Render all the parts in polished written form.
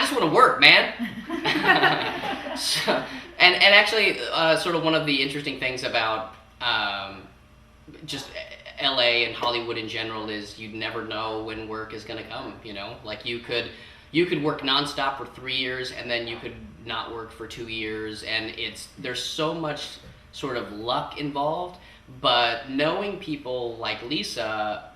just want to work, man. So, and actually, sort of one of the interesting things about just LA and Hollywood in general is you never know when work is going to come, you know? Like you could work nonstop for 3 years and then you could not work for 2 years, and there's so much sort of luck involved, but knowing people like Lisa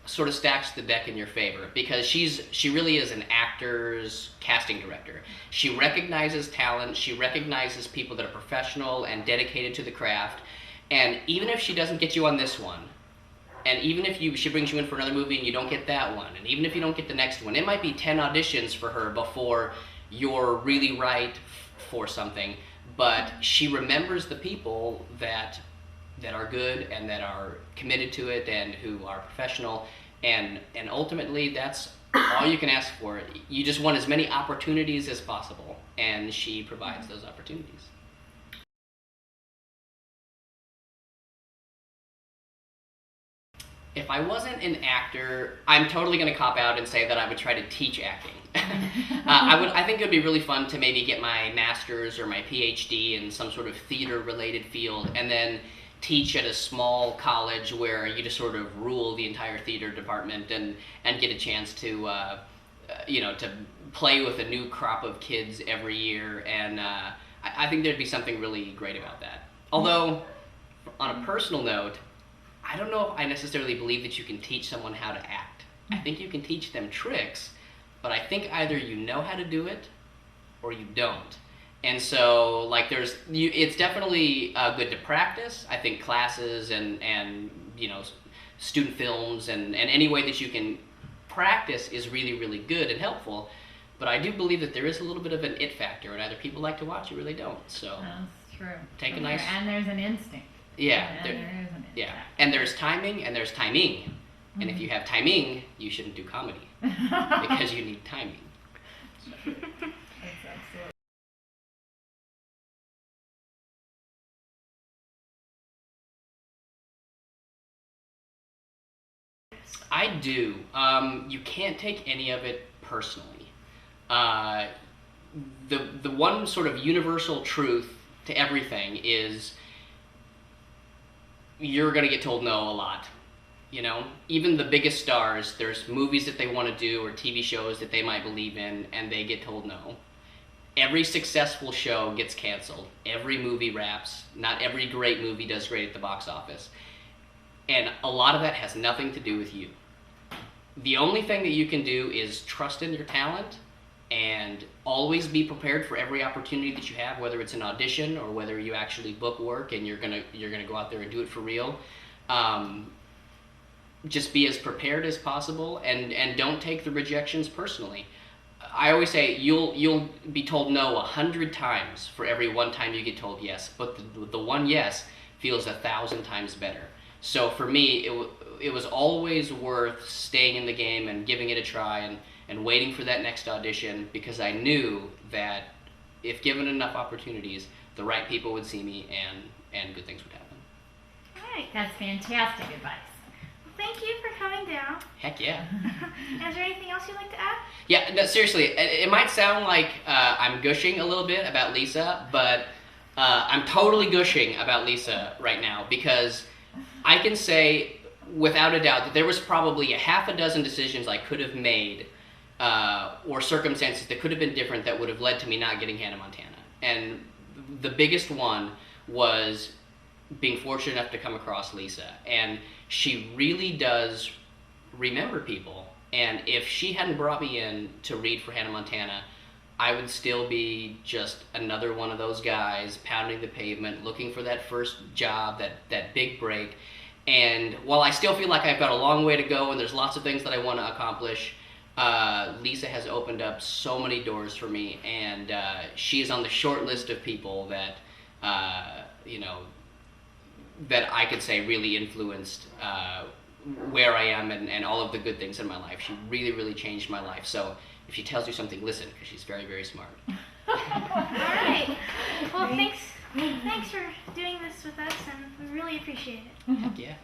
sort of stacks the deck in your favor because she really is an actor's casting director. She recognizes talent, she recognizes people that are professional and dedicated to the craft, and even if she doesn't get you on this one, and even if she brings you in for another movie and you don't get that one, and even if you don't get the next one, it might be 10 auditions for her before you're really right for something, but she remembers the people that are good and that are committed to it and who are professional, and ultimately that's all you can ask for. You just want as many opportunities as possible, and she provides those opportunities. If I wasn't an actor, I'm totally going to cop out and say that I would try to teach acting. I think it would be really fun to maybe get my master's or my PhD in some sort of theater-related field, and then teach at a small college where you just sort of rule the entire theater department and get a chance to, to play with a new crop of kids every year. And I think there'd be something really great about that. Although, on a personal note, I don't know if I necessarily believe that you can teach someone how to act. I think you can teach them tricks, but I think either you know how to do it or you don't. And so, like, it's definitely good to practice. I think classes and student films and any way that you can practice is really, really good and helpful. But I do believe that there is a little bit of an it factor, and either people like to watch or really don't. So that's true. Take a nice. And there's an instinct. Yeah. There is an instinct. Yeah, and there's timing and there's timing. Mm-hmm. And if you have timing, you shouldn't do comedy because you need timing. That's absolutely. I do. You can't take any of it personally. The one sort of universal truth to everything is you're going to get told no a lot. You know, even the biggest stars, there's movies that they want to do or TV shows that they might believe in, and they get told no. Every successful show gets canceled. Every movie wraps. Not every great movie does great at the box office. And a lot of that has nothing to do with you. The only thing that you can do is trust in your talent and always be prepared for every opportunity that you have, whether it's an audition or whether you actually book work and you're gonna go out there and do it for real. Just be as prepared as possible, and don't take the rejections personally. I always say you'll be told no 100 times for every one time you get told yes, but the one yes feels 1,000 times better. So for me, it was always worth staying in the game and giving it a try and waiting for that next audition, because I knew that if given enough opportunities, the right people would see me and good things would happen. All right, that's fantastic advice. Thank you for coming down. Heck yeah. Is there anything else you'd like to add? Yeah, no, seriously, it might sound like I'm gushing a little bit about Lisa, but I'm totally gushing about Lisa right now, because I can say without a doubt that there was probably a half a dozen decisions I could have made or circumstances that could have been different that would have led to me not getting Hannah Montana. And the biggest one was being fortunate enough to come across Lisa. And she really does remember people. And if she hadn't brought me in to read for Hannah Montana, I would still be just another one of those guys pounding the pavement, looking for that first job, that big break. And while I still feel like I've got a long way to go and there's lots of things that I want to accomplish, Lisa has opened up so many doors for me, and she is on the short list of people that, that I could say really influenced where I am and all of the good things in my life. She really, really changed my life. So if she tells you something, listen, because she's very, very smart. All right. Well, thanks for doing this with us, and we really appreciate it. Heck yeah.